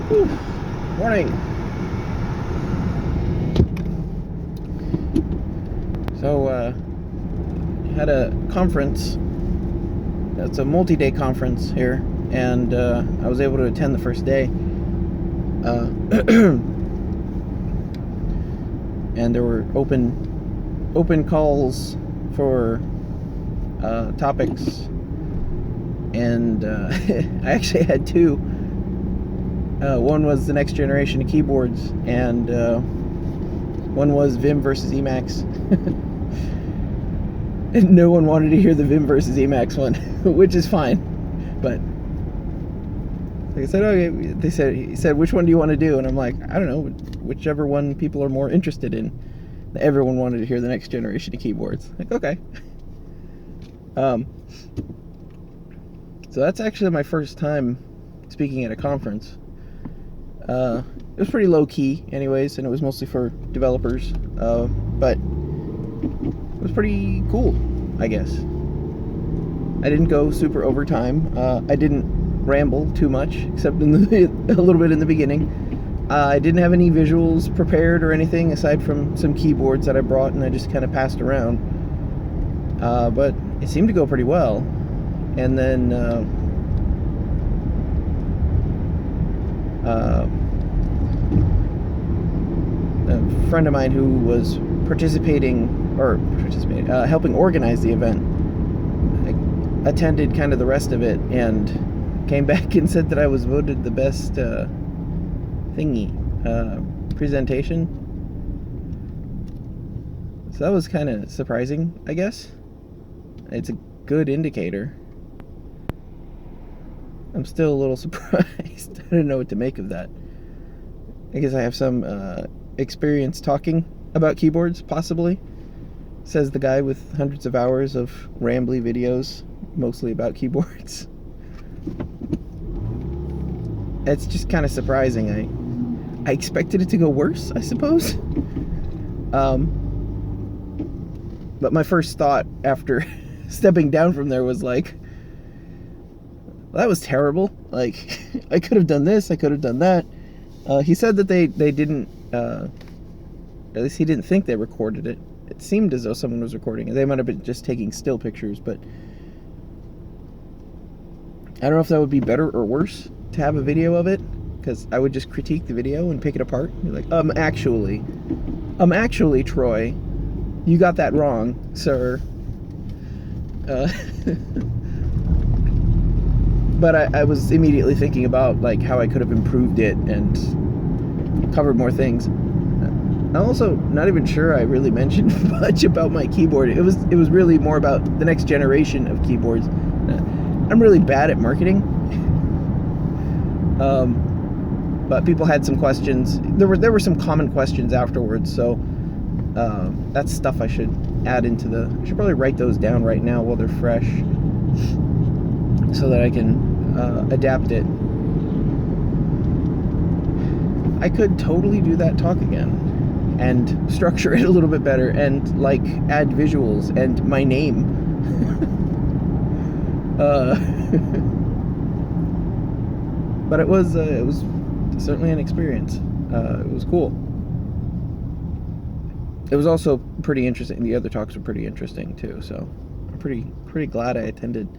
Whew. Morning. So, had a conference. It's a multi-day conference here, and I was able to attend the first day. And there were open calls for topics, and I actually had two. One was the next generation of keyboards, and one was Vim versus Emacs. And no one wanted to hear the Vim versus Emacs one, which is fine. But like I said, okay. He said, which one do you want to do? And I'm like, I don't know, whichever one people are more interested in. Everyone wanted to hear the next generation of keyboards. Like, okay. So that's actually my first time speaking at a conference. It was pretty low key, anyways, and it was mostly for developers. But it was pretty cool, I guess. I didn't go super overtime. I didn't ramble too much, except a little bit in the beginning. I didn't have any visuals prepared or anything aside from some keyboards that I brought, and I just kind of passed around. But it seemed to go pretty well. And then a friend of mine who was helping organize the event attended kind of the rest of it and came back and said that I was voted the best presentation. So that was kind of surprising, I guess. It's a good indicator. I'm still a little surprised. I don't know what to make of that. I guess I have some experience talking about keyboards, possibly, says the guy with hundreds of hours of rambly videos, mostly about keyboards. It's just kind of surprising. I expected it to go worse, I suppose. But my first thought after stepping down from there was like, well, that was terrible. Like, I could have done this, I could have done that. He said that they didn't, at least he didn't think they recorded it. It seemed as though someone was recording it. They might have been just taking still pictures, but I don't know if that would be better or worse to have a video of it, because I would just critique the video and pick it apart. Be like, actually, Troy, you got that wrong, sir. But I was immediately thinking about like how I could have improved it and covered more things. I'm also not even sure I really mentioned much about my keyboard. It was really more about the next generation of keyboards. I'm really bad at marketing. But people had some questions. There were some common questions afterwards, so that's stuff I should add into I should probably write those down right now while they're fresh, so that I can adapt it. I could totally do that talk again and structure it a little bit better and like add visuals and my name. But it was certainly an experience. It was cool. It was also pretty interesting. The other talks were pretty interesting too, so I'm pretty glad I attended.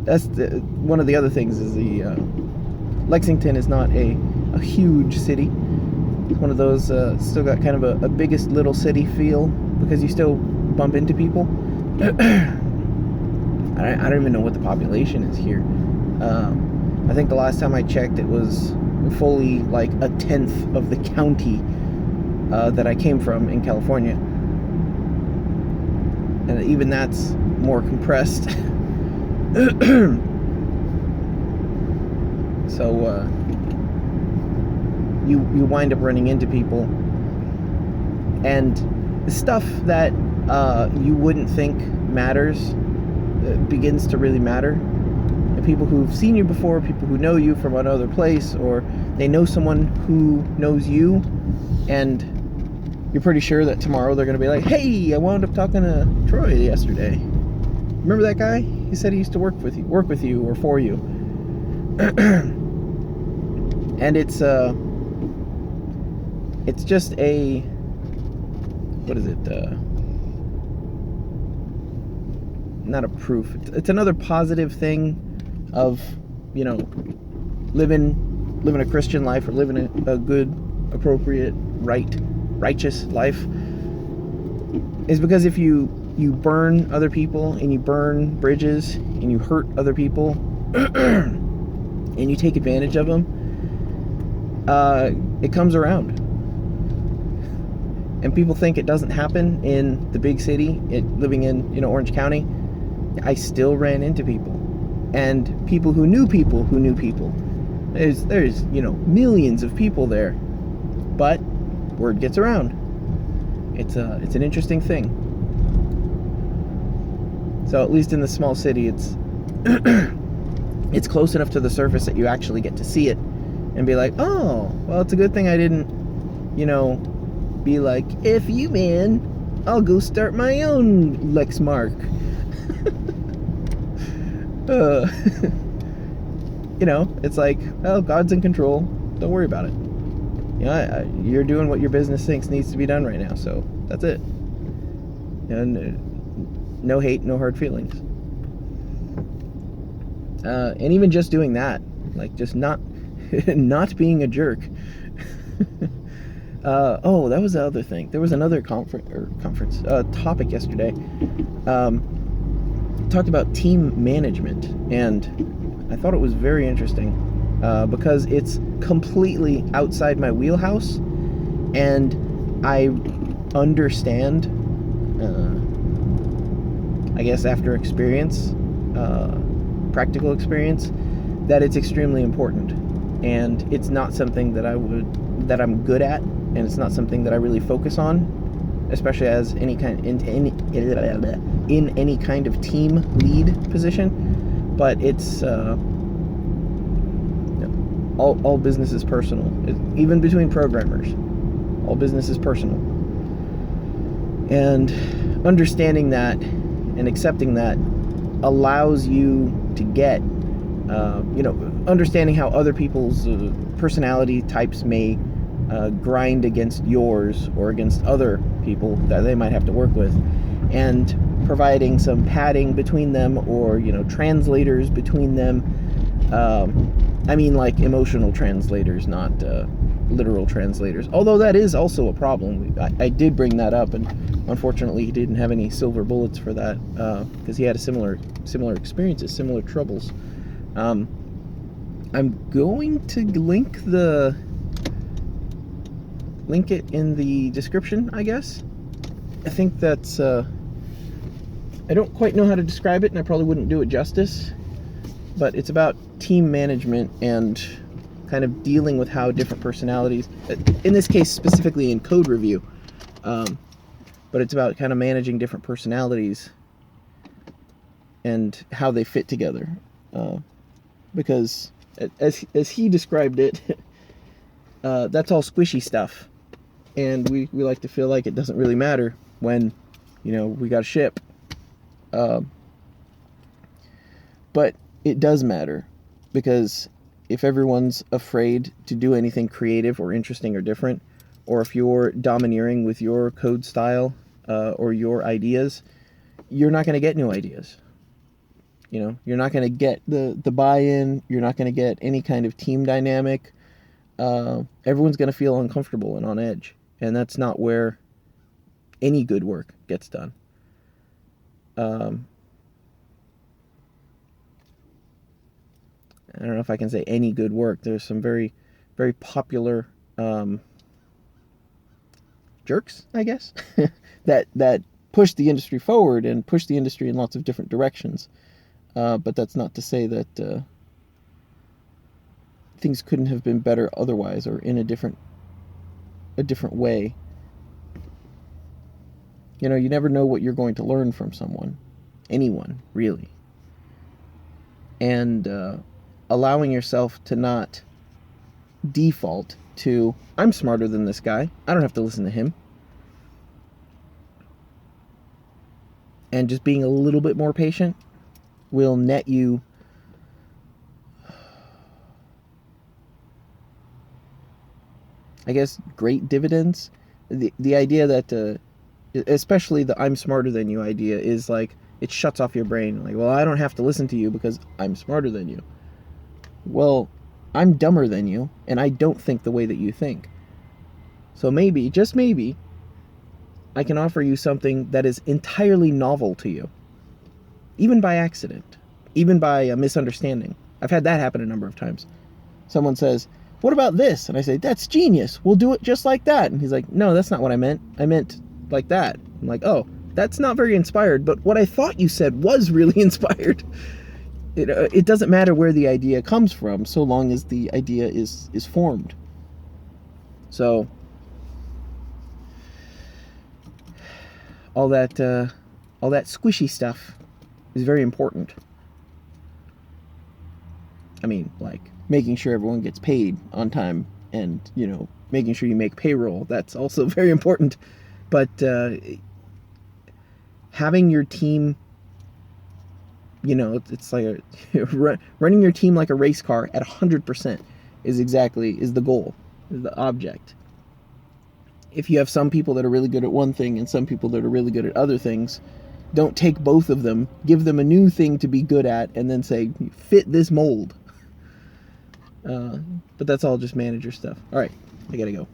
That's one of the other things is Lexington is not a huge city. It's one of those still got kind of a biggest little city feel, because you still bump into people. I don't even know what the population is here. I think the last time I checked, it was fully like a tenth of the county that I came from in California, and even that's more compressed. So you wind up running into people, and the stuff that you wouldn't think matters begins to really matter. And people who've seen you before, people who know you from another place, or they know someone who knows you, and you're pretty sure that tomorrow they're going to be like, hey, I wound up talking to Troy yesterday. remember that guy? He said he used to work with you or for you. And it's just a, what is it? Not a proof. It's another positive thing of, you know, living a Christian life, or living a good, appropriate, righteous life, is because if you burn other people, and you burn bridges, and you hurt other people, and you take advantage of them, it comes around. And people think it doesn't happen in the big city. Living in, you know, Orange County, I still ran into people, and people who knew people who knew people. There's you know, millions of people there, but word gets around. It's an interesting thing. So at least in the small city, it's it's close enough to the surface that you actually get to see it and be like, oh, well, it's a good thing I didn't, you know, be like, F you, man, I'll go start my own Lexmark. You know, it's like, oh, God's in control, don't worry about it. You know, you're doing what your business thinks needs to be done right now, so that's it. And no hate, no hard feelings. And even just doing that, like, just not being a jerk. Oh, that was the other thing. There was another topic yesterday. Talked about team management, and I thought it was very interesting, because it's completely outside my wheelhouse, and I understand, I guess after experience, practical experience, that it's extremely important, and it's not something that I'm good at, and it's not something that I really focus on, especially as in any kind of team lead position. But it's all business is personal, even between programmers. All business is personal, and understanding that and accepting that allows you to get, you know, understanding how other people's personality types may grind against yours or against other people that they might have to work with, and providing some padding between them, or, you know, translators between them. I mean, like, emotional translators, not literal translators, although that is also a problem. I did bring that up, and unfortunately he didn't have any silver bullets for that, because he had a similar experiences, similar troubles. I'm going to link it in the description, I guess. I think that's, I don't quite know how to describe it, and I probably wouldn't do it justice, but it's about team management and kind of dealing with how different personalities, in this case specifically in code review, but it's about kind of managing different personalities and how they fit together, because as he described it, that's all squishy stuff, and we like to feel like it doesn't really matter when, you know, we got to ship, but it does matter, because if everyone's afraid to do anything creative or interesting or different, or if you're domineering with your code style, or your ideas, you're not going to get new ideas. You know, you're not going to get the buy-in. You're not going to get any kind of team dynamic. Everyone's going to feel uncomfortable and on edge, and that's not where any good work gets done. I don't know if I can say any good work. There's some very, very popular jerks, I guess, that push the industry forward and push the industry in lots of different directions. But that's not to say that things couldn't have been better otherwise, or in a different way. You know, you never know what you're going to learn from anyone, really. And allowing yourself to not default to, I'm smarter than this guy, I don't have to listen to him. And just being a little bit more patient will net you I guess great dividends. The idea that especially the I'm smarter than you idea is like it shuts off your brain. Like, well, I don't have to listen to you because I'm smarter than you. Well, I'm dumber than you, and I don't think the way that you think. So maybe, just maybe, I can offer you something that is entirely novel to you. Even by accident. Even by a misunderstanding. I've had that happen a number of times. Someone says, what about this? And I say, that's genius. We'll do it just like that. And he's like, no, that's not what I meant. I meant like that. I'm like, oh, that's not very inspired, but what I thought you said was really inspired. It doesn't matter where the idea comes from, so long as the idea is formed. So, all that squishy stuff is very important. I mean, like, making sure everyone gets paid on time and, making sure you make payroll. That's also very important. But having your team, it's like running your team like a race car at 100% is the goal, is the object. If you have some people that are really good at one thing and some people that are really good at other things, don't take both of them, give them a new thing to be good at, and then say, fit this mold. But that's all just manager stuff. All right, I gotta go.